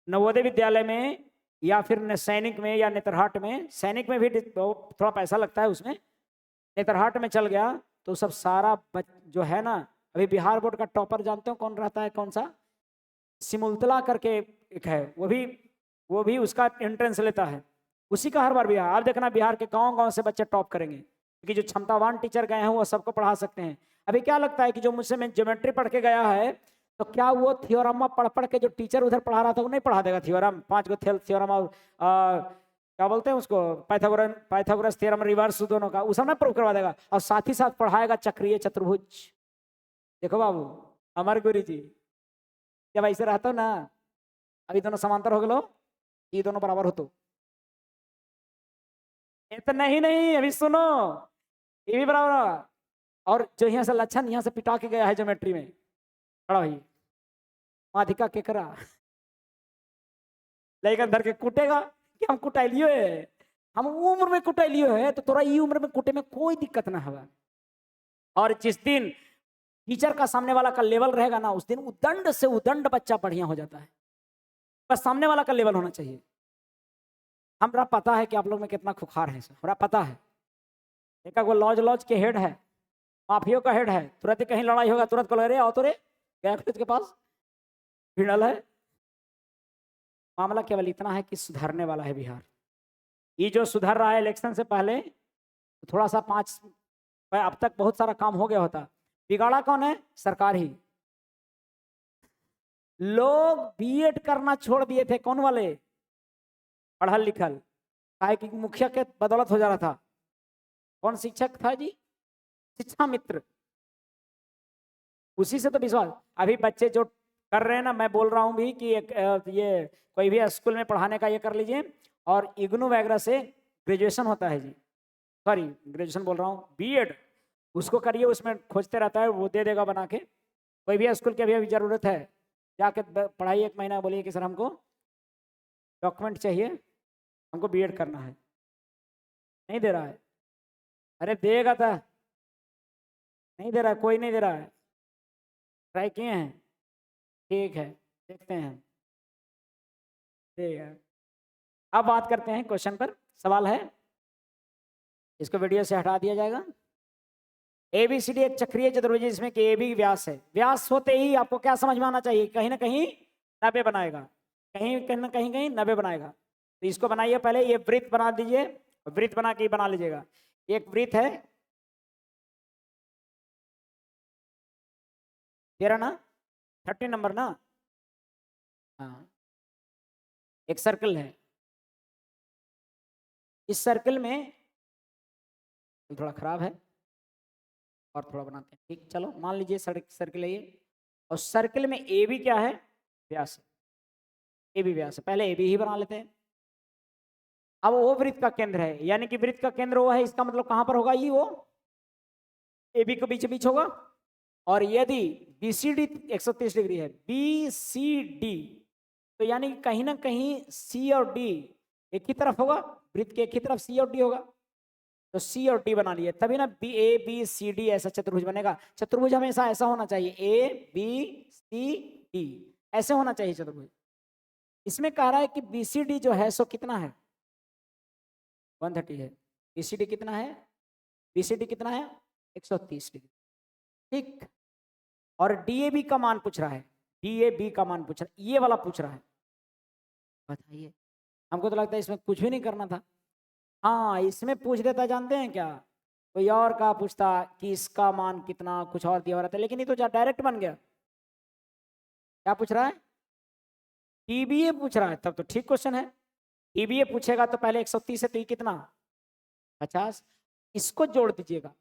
नवोदय विद्यालय में या फिर सैनिक में या नेतरहाट में, सैनिक में भी थोड़ा पैसा लगता है उसमें, नेतरहाट में चल गया तो सब सारा जो है ना, अभी बिहार बोर्ड का टॉपर जानते हो कौन रहता है? कौन सा? सिमुलतला करके एक है, वो भी उसका एंट्रेंस लेता है, उसी का हर बार बिहार। आप देखना बिहार के गांव-गांव से बच्चे टॉप करेंगे, क्योंकि जो क्षमतावान टीचर गए हैं वो सबको पढ़ा सकते हैं। अभी क्या लगता है कि जो मुझसे मैं ज्योमेट्री पढ़ के गया है, तो क्या वो थ्योरम पढ़ के जो टीचर उधर पढ़ा रहा था वो नहीं पढ़ा देगा? थ्योरम 5 गो थ्योरम और क्या बोलते हैं उसको, पाइथागोरस थ्योरम रिवर्स दोनों का, वो सब ना प्रूव करवा देगा, और साथ ही साथ पढ़ाएगा चक्रीय चतुर्भुज। देखो बाबू हमारे गुरु जी जब ऐसे रहता हो ना, अभी दोनों समांतर हो गए, ये दोनों बराबर हो, तो इतना ही नहीं, अभी सुनो, ये भी बराबर होगा। और जो यहाँ से लक्षण यहाँ से पिटा के गया है ज्योमेट्री में, खड़ा भाई माधिका के करा लेकर धर के कूटेगा कि हम कुटाइलियो है, हम उम्र में कुटाइलियो है, तो तोरा ये उम्र में कुटे में कोई दिक्कत ना होगा। और जिस दिन टीचर का सामने वाला का लेवल रहेगा ना, उस दिन उदंड से उदंड बच्चा बढ़िया हो जाता है। बस सामने वाला का लेवल होना चाहिए। हमरा पता है कि आप लोग में कितना खुखार है, हमरा पता है। एक वो लॉज के हेड है, माफियों का हेड है, तुरंत ही कहीं लड़ाई होगा तुरंत को लगे आओ तो रे गया के पास भिड़ल है। मामला केवल इतना है कि सुधरने वाला है बिहार। ये जो सुधर रहा है इलेक्शन से पहले तो थोड़ा सा अब तक बहुत सारा काम हो गया होता, बिगाड़ा कौन है? सरकार ही। लोग बीएड करना छोड़ दिए थे, कौन वाले? पढ़ल लिखल, काहे कि मुखिया के बदौलत हो जा रहा था। कौन शिक्षक था जी? शिक्षा मित्र, उसी से तो विश्वास। अभी बच्चे जो कर रहे हैं ना, मैं बोल रहा हूँ भी कि ये कोई भी स्कूल में पढ़ाने का ये कर लीजिए, और इग्नू वगैरह से ग्रेजुएशन होता है जी, सॉरी ग्रेजुएशन बोल रहा हूँ, बीएड, उसको करिए, उसमें खोजते रहता है, वो दे देगा बना के। कोई भी स्कूल की अभी ज़रूरत है, जाके पढ़ाइए 1 महीना, बोलिए कि सर हमको डॉक्यूमेंट चाहिए, हमको बीएड करना है। नहीं दे रहा है, अरे देगा था, नहीं दे रहा है, कोई नहीं दे रहा है। ट्राई किए हैं, ठीक है, देखते हैं, ठीक है। अब बात करते हैं क्वेश्चन पर। सवाल है, इसको वीडियो से हटा दिया जाएगा। ABCD एक चक्रीय चतुर्भुज जिसमें कि AB व्यास है। व्यास होते ही आपको क्या समझ में आना चाहिए? कहीं ना कहीं 90 बनाएगा, कहीं ना कहीं 90 बनाएगा। तो इसको बनाइए पहले, ये वृत्त बना दीजिए, वृत्त बना के बना लीजिएगा। एक वृत्त है तेरा ना, 30 नंबर ना, हाँ। एक सर्कल है, इस सर्कल में थोड़ा खराब है और थोड़ा बनाते हैं, ठीक, चलो मान लीजिए सर्कल है ये, और सर्कल में AB क्या है? व्यास है, AB व्यास है, पहले AB ही बना लेते हैं। अब वो वृत्त का केंद्र है, यानी कि वृत्त का केंद्र वो है, इसका मतलब कहां पर होगा? ये वो AB के बीच बीच होगा। और यदि BCD 130 डिग्री है, BCD, तो यानी कि कहीं ना कहीं C और D एक ही तरफ होगा, वृत्त के एक ही तरफ C और D होगा, तो C और D बना लिए, तभी ना ABCD ऐसा चतुर्भुज बनेगा। चतुर्भुज हमेशा ऐसा होना चाहिए, ABCD ऐसे होना चाहिए चतुर्भुज। इसमें कह रहा है कि BCD जो है सो कितना है? 130 है। BCD कितना है? BCD कितना है? 130 डिग्री, ठीक। और DAB का मान पूछ रहा है, DAB का मान पूछ रहा है, ये वाला पूछ रहा है। बताइए, हमको तो लगता है इसमें कुछ भी नहीं करना था। हाँ, इसमें पूछ देता, जानते हैं क्या, कोई और का पूछता कि इसका मान कितना, कुछ और दिया रहता, लेकिन ये तो डायरेक्ट बन गया। क्या पूछ रहा है? TBA पूछ रहा है, तब तो ठीक क्वेश्चन है। TBA पूछेगा तो पहले 130 है, तो ये कितना? 50, इसको जोड़ दीजिएगा।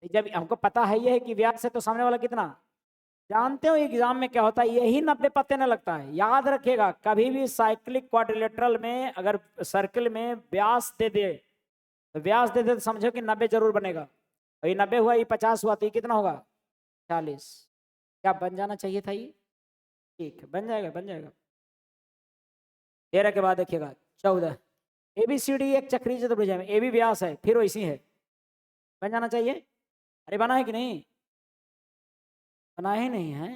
जब हमको पता है ये है कि व्यास है, तो सामने वाला कितना? जानते हो एग्जाम में क्या होता है, यही 90 पते न लगता है। याद रखिएगा, कभी भी साइक्लिक क्वाड्रिलेटरल में अगर सर्कल में व्यास दे दे, तो व्यास दे दे तो समझो कि 90 जरूर बनेगा। और ये 90 हुआ, ये 50 हुआ, तो ये कितना होगा? 40। क्या बन जाना चाहिए था ये? ठीक है, बन जाएगा, बन जाएगा। 13 के बाद देखिएगा 14। ABCD एक चक्रीय चतुर्भुज है, AB व्यास है, फिर वैसी है, बन जाना चाहिए। अरे बना है कि नहीं? बना ही नहीं है।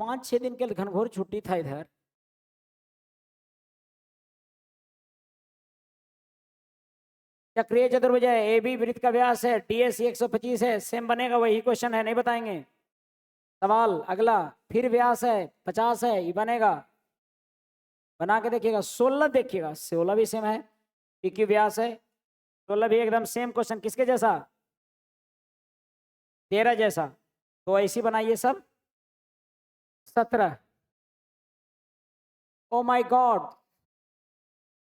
5-6 दिन के घनघोर छुट्टी था इधर। चक्रीय चतुर्भुज है, AB वृत्त का व्यास है, DAC 125 है, सेम बनेगा, वही क्वेश्चन है, नहीं बताएंगे। सवाल अगला, फिर व्यास है 50 है, ये बनेगा, बना के देखिएगा। 16 देखिएगा, 16 भी सेम है, PQ व्यास है, 16 भी एकदम सेम क्वेश्चन, किसके जैसा? 13 जैसा, तो ऐसी बनाइए सब। 17, ओ माय गॉड,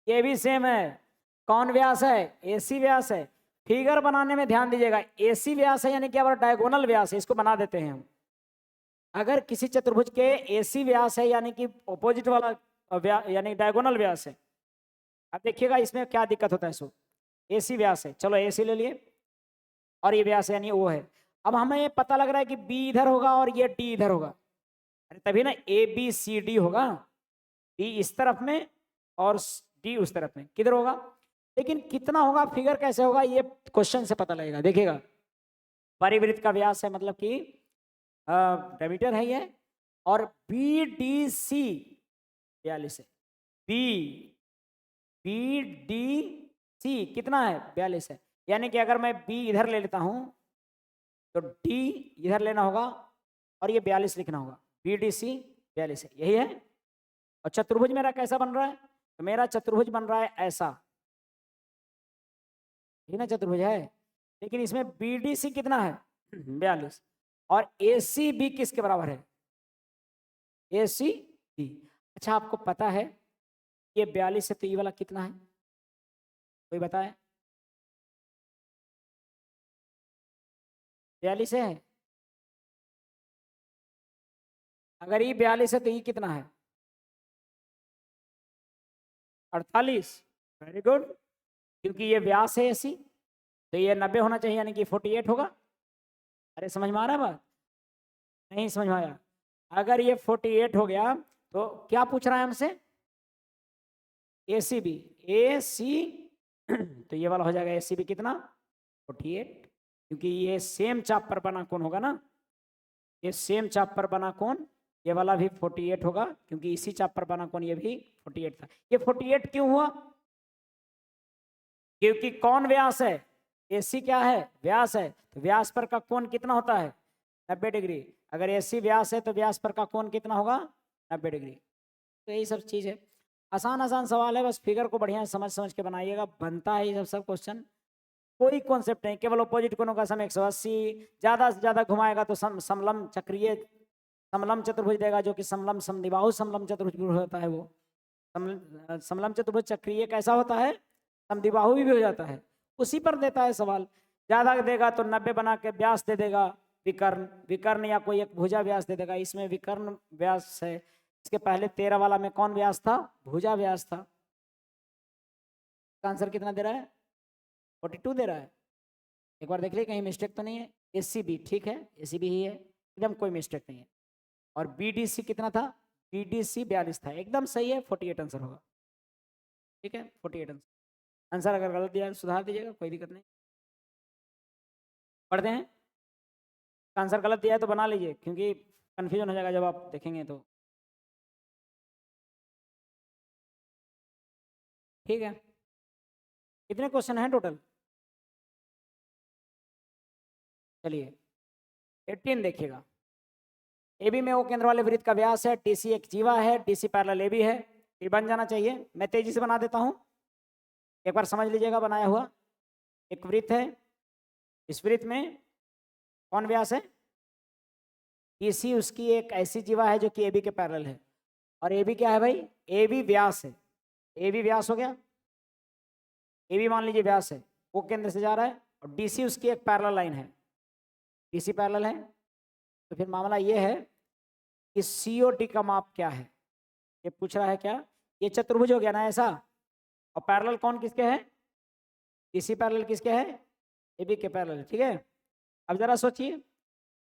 ये भी सेम है। कौन व्यास है? AC व्यास है। फिगर बनाने में ध्यान दीजिएगा, AC व्यास है यानी कि हमारा डायगोनल व्यास है, इसको बना देते हैं हम। अगर किसी चतुर्भुज के AC व्यास है यानी कि ऑपोजिट वाला यानी डायगोनल व्यास है। अब देखिएगा इसमें क्या दिक्कत होता है। सो AC व्यास है, चलो AC ले लिए, और ये व्यास यानी वो है। अब हमें ये पता लग रहा है कि B इधर होगा और ये D इधर होगा, अरे तभी ना ABCD होगा, B इस तरफ में और D उस तरफ में, किधर होगा? लेकिन कितना होगा, फिगर कैसे होगा, ये क्वेश्चन से पता लगेगा। देखिएगा, परिवृत्त का व्यास है, मतलब कि डायमीटर है ये, और BDC 42 है, BDC कितना है? 42 है। यानी कि अगर मैं B इधर ले लेता हूं तो D इधर लेना होगा और ये 42 लिखना होगा। BDC 42 है, यही है। और चतुर्भुज मेरा कैसा बन रहा है, तो मेरा चतुर्भुज बन रहा है ऐसा, ठीक ना, चतुर्भुज है, लेकिन इसमें BDC कितना है 42, और ACB किसके बराबर है, ACB। अच्छा आपको पता है ये 42 है तो ये वाला कितना है, कोई बताए, 42 है, अगर ये 42 है तो ये कितना है 48, वेरी गुड, क्योंकि ये व्यास है AC, तो ये 90 होना चाहिए, यानी कि 48 होगा। अरे समझ में आ रहा है बात, नहीं समझ में आया, अगर ये 48 हो गया तो क्या पूछ रहा है हमसे, ACB, AC तो ये वाला हो जाएगा ACB कितना 48, क्योंकि ये सेम चाप पर बना कोण होगा ना, ये सेम चाप पर बना कोण, ये वाला भी 48 होगा, क्योंकि इसी चाप पर बना कोण ये भी 48 था। ये 48 क्यों हुआ, क्योंकि कौन व्यास है, AC क्या है व्यास है, तो व्यास पर का कोण कितना होता है 90 डिग्री, अगर AC व्यास है तो व्यास पर का कोण कितना होगा 90 डिग्री। तो यही सब चीज़ है, आसान आसान सवाल है, बस फिगर को बढ़िया समझ समझ के बनाइएगा, बनता है ये सब क्वेश्चन, कोई कॉन्सेप्ट नहीं, केवल अपोजिट कोणों का सम 180, ज़्यादा से ज़्यादा घुमाएगा तो समलम चक्रीय समलम चतुर्भुज देगा, जो कि समलम समद्विबाहु समलम चतुर्भुज होता है, वो समलम चतुर्भुज चक्रीय कैसा होता है, समद्विबाहु भी हो जाता है, उसी पर देता है सवाल, ज़्यादा देगा तो 90 बना के व्यास दे देगा, विकर्ण विकर्ण या कोई एक भुजा व्यास दे देगा, इसमें विकर्ण व्यास है, इसके पहले 13 वाला में कौन व्यास था, भुजा व्यास था। आंसर कितना दे रहा है 42 दे रहा है, एक बार देख लीजिए कहीं मिस्टेक तो नहीं है, ACB ठीक है, ACB ही है, एकदम कोई मिस्टेक नहीं है, और BDC कितना था, BDC 42 था, एकदम सही है, 48 आंसर होगा, ठीक है 48 आंसर, आंसर अगर गलत दिया तो सुधार दीजिएगा, कोई दिक्कत नहीं। पढ़ते हैं, आंसर गलत दिया है तो बना लीजिए, क्योंकि कन्फ्यूजन हो जाएगा जब आप देखेंगे तो, ठीक है। कितने क्वेश्चन हैं टोटल, चलिए 18 देखिएगा। AB में ओ केंद्र वाले वृत्त का व्यास है, DC एक जीवा है, DC पैरेलल AB है, ये बन जाना चाहिए, मैं तेजी से बना देता हूं, एक बार समझ लीजिएगा बनाया हुआ, एक वृत्त है, इस वृत्त में कौन व्यास है, DC उसकी एक ऐसी जीवा है जो कि AB के पैरेलल है, और AB क्या है भाई, AB व्यास है, AB व्यास हो गया, AB मान लीजिए व्यास है, वो केंद्र से जा रहा है, और DC उसकी एक पैरेलल लाइन है, DC पैरेलल है, तो फिर मामला ये है कि COD का माप क्या है, ये पूछ रहा है क्या, ये चतुर्भुज हो गया ना ऐसा, और पैरेलल कौन किसके हैं, DC पैरेलल किसके हैं, AB के पैरेलल, ठीक है। अब जरा सोचिए,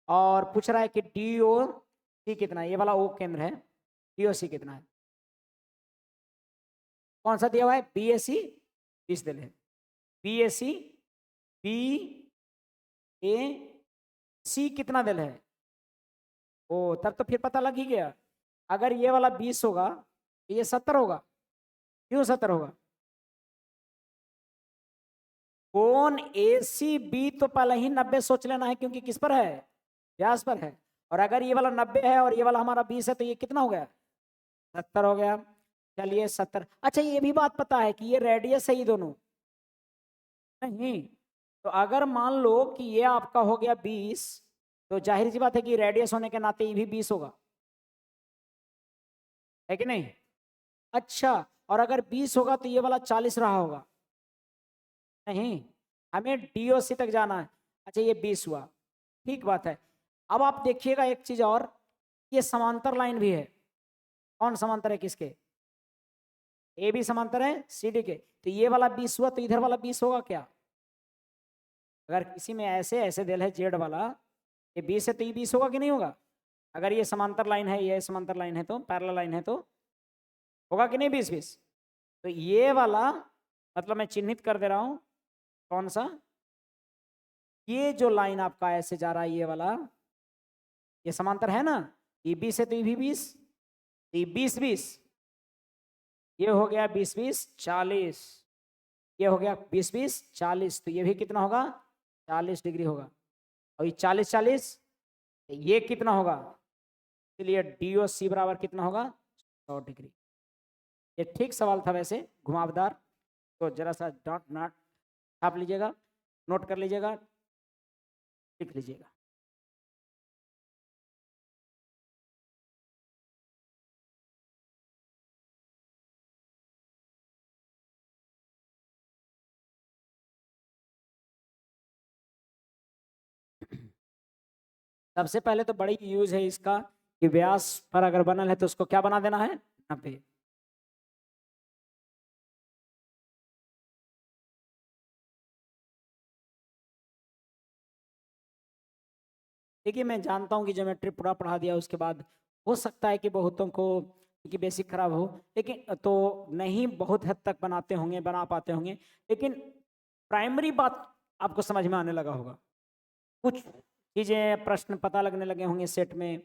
और पूछ रहा है कि DOC कितना है, ये वाला O केंद्र है, DOC कितना है, कौन सा दिया हुआ है, BAC 20 दिल है, BAC BAC कितना दिल है, ओ तब तो फिर पता लग ही गया, अगर ये वाला 20 होगा तो ये 70 होगा, क्यों 70 होगा, कौन ACB तो पहले ही 90 सोच लेना है, क्योंकि किस पर है, व्यास पर है, और अगर ये वाला 90 है और ये वाला हमारा 20 है तो ये कितना हो गया 70 हो गया, चलिए 70। अच्छा ये भी बात पता है कि ये रेडियस है ये दोनों, नहीं तो अगर मान लो कि ये आपका हो गया 20, तो जाहिर सी बात है कि रेडियस होने के नाते ये भी 20 होगा, है कि नहीं। अच्छा और अगर 20 होगा तो ये वाला 40 रहा होगा, नहीं हमें DOC तक जाना है, अच्छा ये 20 हुआ, ठीक बात है। अब आप देखिएगा एक चीज और, ये समांतर लाइन भी है, कौन समांतर है किसके, AB समांतर है CD के, तो ये वाला 20 हुआ तो इधर वाला 20 होगा क्या, अगर किसी में ऐसे ऐसे दिल है जेड वाला, ये 20 है तो ये 20 होगा कि नहीं होगा, अगर ये समांतर लाइन है, ये समांतर लाइन है तो पैरेलल लाइन है तो होगा कि नहीं 20-20, तो ये वाला मतलब मैं चिन्हित कर दे रहा हूं, कौन सा, ये जो लाइन आपका ऐसे जा रहा है ये वाला, ये समांतर है ना, ये 20 है तो ये भी 20, ये 20-20, ये हो गया 20-20 40, ये हो गया 20-20 40, तो ये भी कितना होगा 40 डिग्री होगा, और ये 40-40 ये कितना होगा, इसलिए DOC बराबर कितना होगा 100 डिग्री। ये ठीक सवाल था वैसे, घुमावदार, तो जरा सा डॉट नॉट छाप लीजिएगा, नोट कर लीजिएगा, लिख लीजिएगा। सबसे पहले तो बड़ी यूज है इसका कि व्यास पर अगर बनल है तो उसको क्या बना देना है, 90। देखिए मैं जानता हूँ कि ज्योमेट्री पूरा पढ़ा दिया उसके बाद हो सकता है कि बहुतों को कि बेसिक खराब हो, लेकिन तो नहीं बहुत हद तक बनाते होंगे, बना पाते होंगे, लेकिन प्राइमरी बात आपको समझ में आने लगा होगा। कुछ चीज़ें प्रश्न पता लगने लगे होंगे सेट में।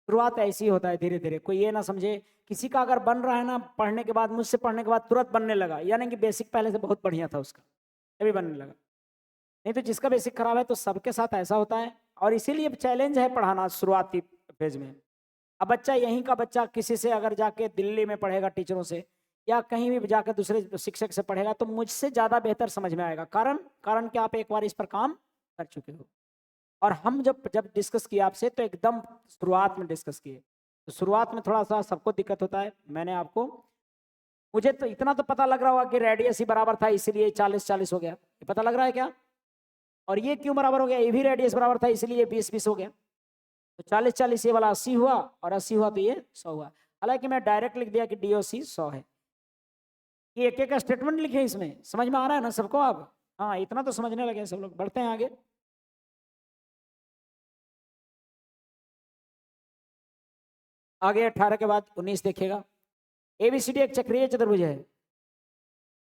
शुरुआत ऐसी होता है धीरे धीरे, कोई ये ना समझे किसी का अगर बन रहा है ना पढ़ने के बाद, मुझसे पढ़ने के बाद तुरंत बनने लगा, यानी कि बेसिक पहले से बहुत बढ़िया था उसका, तभी बनने लगा। नहीं तो जिसका बेसिक खराब है तो सबके साथ ऐसा होता है, और इसीलिए चैलेंज है पढ़ाना शुरुआती फेज में। अब बच्चा यहीं का बच्चा किसी से अगर जाके दिल्ली में पढ़ेगा टीचरों से, या कहीं भी जाकर दूसरे शिक्षक से पढ़ेगा, तो मुझसे ज़्यादा बेहतर समझ में आएगा। कारण कि आप एक बार इस पर काम कर चुके हो। और हम जब जब डिस्कस किया आपसे तो एकदम शुरुआत में डिस्कस किए, तो शुरुआत में थोड़ा सा सबको दिक्कत होता है। मैंने आपको, मुझे तो इतना तो पता लग रहा होगा कि रेडियस ही बराबर था इसलिए 40-40 हो गया, ये पता लग रहा है क्या? और ये क्यों बराबर हो गया, ये भी रेडियस बराबर था इसलिए 20-20 हो गया। तो 40-40 ये वाला 80 हुआ, और 80 हुआ तो ये 100 हुआ। हालांकि मैं डायरेक्ट लिख दिया कि DOC 100 है। ये एक एक का स्टेटमेंट लिखे, इसमें समझ में आ रहा है ना सबको? आप हाँ इतना तो समझने लगे सब लोग, बढ़ते हैं आगे। आगे 18 के बाद 19 देखिएगा। ABCD एक चक्रीय चतुर्भुज है।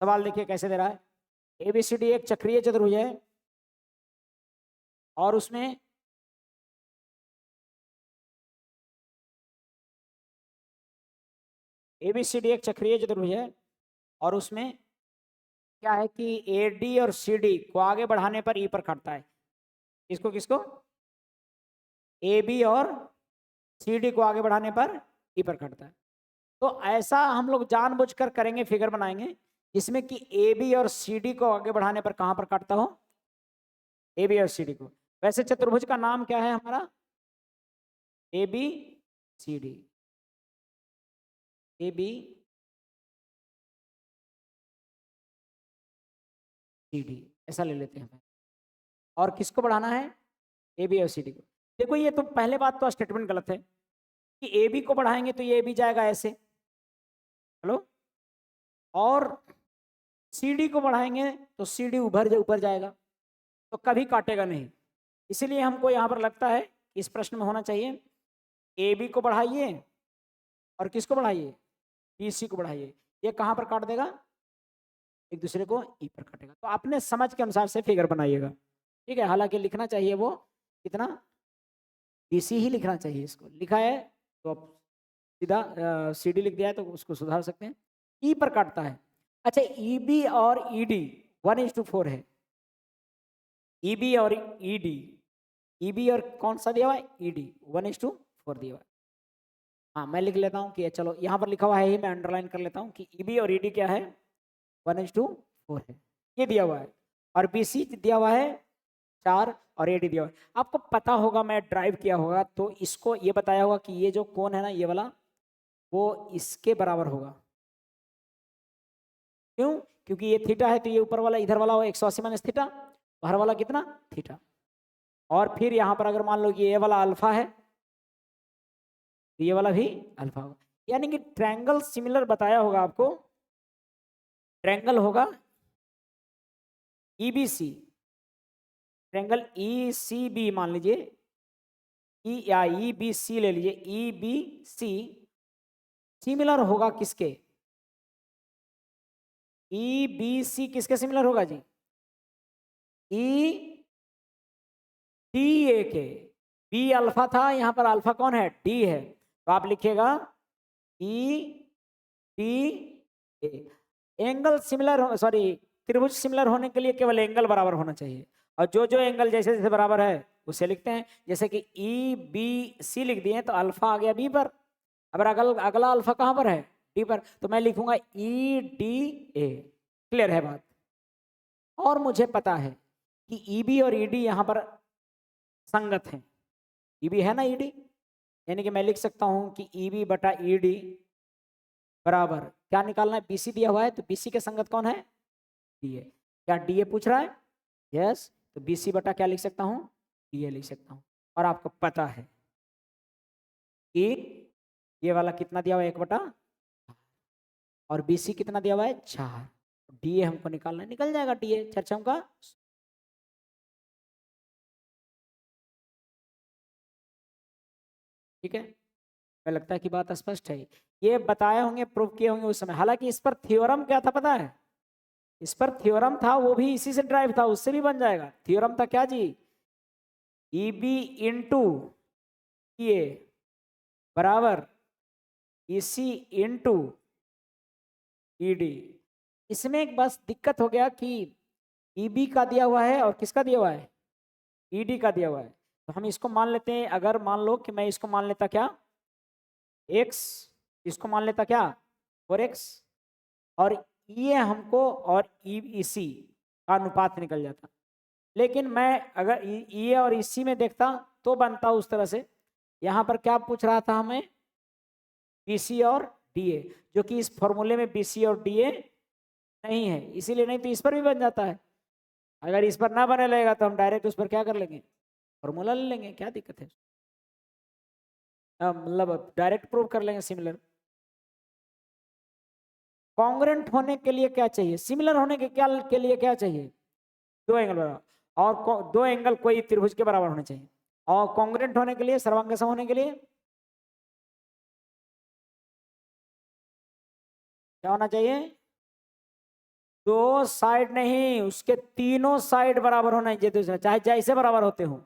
सवाल देखिए कैसे दे रहा है। ABCD एक चक्रीय चतुर्भुज है और उसमें ABCD एक चक्रीय चतुर्भुज है और उसमें क्या है कि AD और CD को आगे बढ़ाने पर E पर काटता है। किसको किसको? AB और CD को आगे बढ़ाने पर E पर काटता है। तो ऐसा हम लोग जानबूझकर करेंगे, फिगर बनाएंगे जिसमें कि AB और CD को आगे बढ़ाने पर कहां पर काटता हो? AB और CD को। वैसे चतुर्भुज का नाम क्या है हमारा? ABCD। ABCD ऐसा ले लेते हैं। और किसको बढ़ाना है? AB और CD को। देखो ये तो पहले बात तो स्टेटमेंट गलत है कि AB को बढ़ाएंगे तो ये AB जाएगा ऐसे, हेलो, और CD को बढ़ाएंगे तो CD ऊपर जाएगा, तो कभी काटेगा नहीं। इसीलिए हमको यहाँ पर लगता है इस प्रश्न में होना चाहिए AB को बढ़ाइए और किसको बढ़ाइए? BC को बढ़ाइए। ये कहाँ पर काट देगा? एक दूसरे को E पर काटेगा। तो अपने समझ के अनुसार से फिगर बनाइएगा, ठीक है। हालांकि लिखना चाहिए वो कितना, BC ही लिखना चाहिए। इसको लिखा है तो आप सीधा CD लिख दिया है तो उसको सुधार सकते हैं। E पर काटता है। अच्छा EB और ED 1:4 है। EB और EB और कौन सा दिया हुआ है? ED 1:4 दिया हुआ है। हाँ मैं लिख लेता हूँ कि चलो यहाँ पर लिखा हुआ है ही, मैं अंडरलाइन कर लेता हूँ कि EB और ED क्या है? 1:4 है, ये दिया हुआ है। और BC दिया हुआ है 4 और AD दिया हुआ है। आपको पता होगा, मैं ड्राइव किया होगा तो इसको ये बताया होगा कि ये जो कोण है ना ये वाला, वो इसके बराबर होगा। क्यों? क्योंकि ये थीटा है तो ये ऊपर वाला इधर वाला हो 180 माइनस थीटा, बाहर वाला कितना? थीटा। और फिर यहाँ पर अगर मान लो कि ये वाला अल्फा है तो ये वाला भी अल्फा होगा। यानी कि ट्रायंगल सिमिलर बताया होगा आपको, ट्रायंगल होगा EBC, ट्रायंगल ECB मान लीजिए, या EBC ले लीजिए, EBC सिमिलर होगा किसके? EBC किसके सिमिलर होगा जी? EDA के। B अल्फा था, यहाँ पर अल्फा कौन है? D है, तो आप लिखिएगा EDA। एंगल सिमिलर, सॉरी त्रिभुज सिमिलर होने के लिए केवल एंगल बराबर होना चाहिए, और जो जो एंगल जैसे जैसे बराबर है उसे लिखते हैं। जैसे कि EBC लिख दिए तो अल्फा आ गया B पर, अब अगला अल्फा कहाँ पर है? डी पर, तो मैं लिखूंगा ई डी ए। क्लियर है बात? और मुझे पता है कि ईबी और ईडी यहां पर संगत हैं। ईबी है ना ईडी, यानी कि मैं लिख सकता हूं कि ईबी बटा ईडी बराबर क्या निकालना है, बीसी दिया हुआ है, तो बीसी के संगत कौन है, डीए। क्या डीए पूछ रहा है? यस, तो बीसी बटा क्या लिख सकता हूं, डीए लिख सकता हूं। और आपको पता है कि ये वाला कितना दिया हुआ है, 1/, और बीसी कितना दिया हुआ है, 4। डीए हमको निकालना है, निकल जाएगा डीए चर्चा का। ठीक है, मुझे लगता है कि बात स्पष्ट है। ये बताए होंगे, प्रूव किए होंगे उस समय। हालांकि इस पर थ्योरम क्या था पता है, इस पर थ्योरम था, वो भी इसी से ड्राइव था, उससे भी बन जाएगा। थ्योरम था क्या जी, ईबी इंटू ए बराबर ईसी इंटू ईडी। इसमें एक बस दिक्कत हो गया कि ईबी का दिया हुआ है और किसका दिया हुआ है, ईडी का दिया हुआ है। तो हम इसको मान लेते हैं, अगर मान लो कि मैं इसको मान लेता क्या, x, इसको मान लेता क्या 4x, और ये हमको और इसी का अनुपात निकल जाता। लेकिन मैं अगर ये और इसी में देखता तो बनता उस तरह से। यहाँ पर क्या पूछ रहा था हमें, बीसी और डीए, जो कि इस फॉर्मूले में बीसी और डीए नहीं है, इसीलिए नहीं, तो इस पर भी बन जाता है। अगर इस पर ना बने लगेगा तो हम डायरेक्ट उस पर क्या कर लेंगे, फॉर्मूला ले लेंगे, क्या दिक्कत है, मतलब डायरेक्ट प्रूव कर लेंगे सिमिलर। कॉन्ग्रुएंट होने के लिए क्या चाहिए, सिमिलर होने के लिए क्या चाहिए, 2 एंगल बराबर, और 2 एंगल कोई त्रिभुज के बराबर होने चाहिए। और कॉन्ग्रुएंट होने के लिए, सर्वांग सम होने के लिए क्या होना चाहिए, 2 साइड नहीं, उसके तीनों साइड बराबर होना चाहिए, चाहे जैसे बराबर होते हो।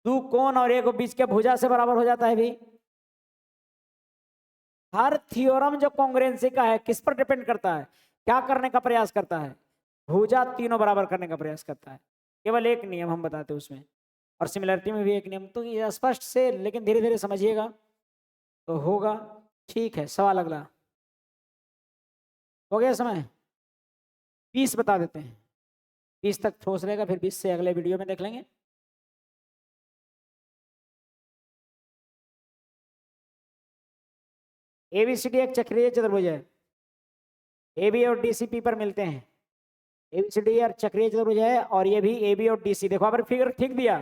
2 कोण और एक बीच के भुजा से बराबर हो जाता है भी। हर थ्योरम जो कॉन्ग्रुएंसी का है किस पर डिपेंड करता है, क्या करने का प्रयास करता है, भुजा तीनों बराबर करने का प्रयास करता है। केवल एक नियम हम बताते हैं उसमें, और सिमिलरिटी में भी एक नियम। तो ये स्पष्ट से, लेकिन धीरे धीरे समझिएगा तो होगा। ठीक है, सवाल अगला हो गया समय, 20 बता देते हैं, 20 तक ठोस रहेगा, फिर 20 से अगले वीडियो में देख लेंगे। एबीसीडी एक चक्रीय चतुर्भुज है, एबी और डीसीपी पर मिलते हैं। एबीसीडी और चक्रीय चतुर्भुज है, और ये भी एबी और डीसी। देखो अगर फिगर ठीक दिया,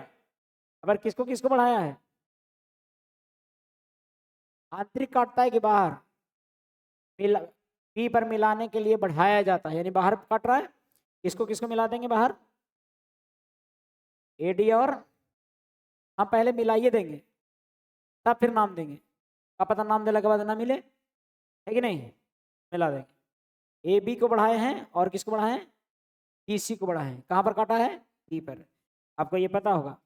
अगर किसको किसको बढ़ाया है, आंतरिक काटता है कि बाहर, पी पर मिलाने के लिए बढ़ाया जाता है, यानी बाहर काट रहा है, किसको किसको मिला देंगे बाहर, एडी और, हम पहले मिलाइए देंगे तब फिर नाम देंगे, क्या पता नाम देने के बाद ना मिले, है कि नहीं, मिला देंगे। ए बी को बढ़ाए हैं और किसको बढ़ाए हैं, डीसी को बढ़ाए हैं। कहाँ पर काटा है, पी पर, आपको ये पता होगा,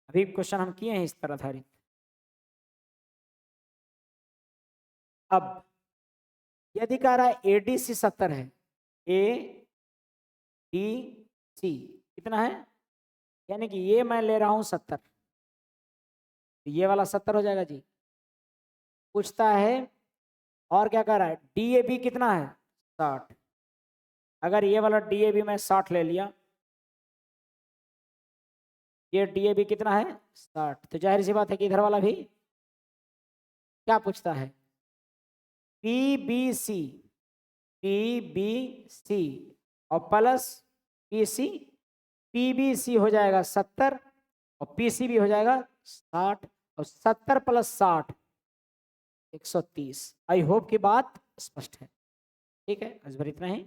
अभी क्वेश्चन हम किए हैं इस तरह आधारित। अब यदि कह रहा है एडीसी 70 है, ए डी सी कितना है, यानी कि ये मैं ले रहा हूं 70, तो ये वाला 70 हो जाएगा जी। पूछता है और क्या कह रहा है, डीएबी कितना है 60, अगर ये वाला डीएबी मैं 60 ले लिया, ये डीएबी कितना है 60, तो जाहिर सी बात है कि इधर वाला भी क्या पूछता है, पीबीसी, पीबीसी और प्लस पीसी, पीबीसी हो जाएगा 70 और पीसी भी हो जाएगा 60, और 70 + 60 130। आई होप की बात स्पष्ट है। ठीक है, आज भर इतना ही।